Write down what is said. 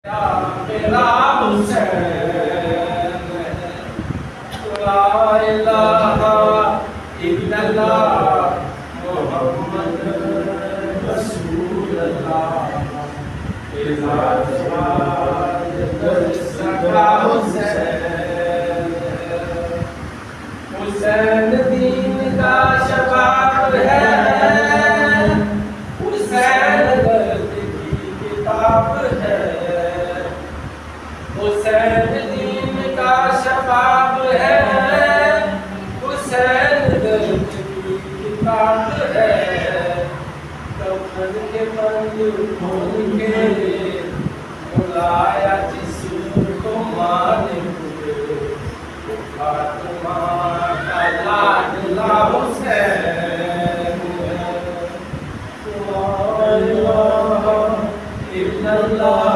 میرا حسین لا الہ الا اللہ محمد رسول اللہ حسین دین کا شباب ہے، حسین درد کی کتاب ہے، حسین دین کا شباب ہے، حسین درد کی کتاب ہے، کفن کے بند کھول کے بلایا جس کو مالک فاطمہ کا لاڈلا حسین، لا الہ الا اللہ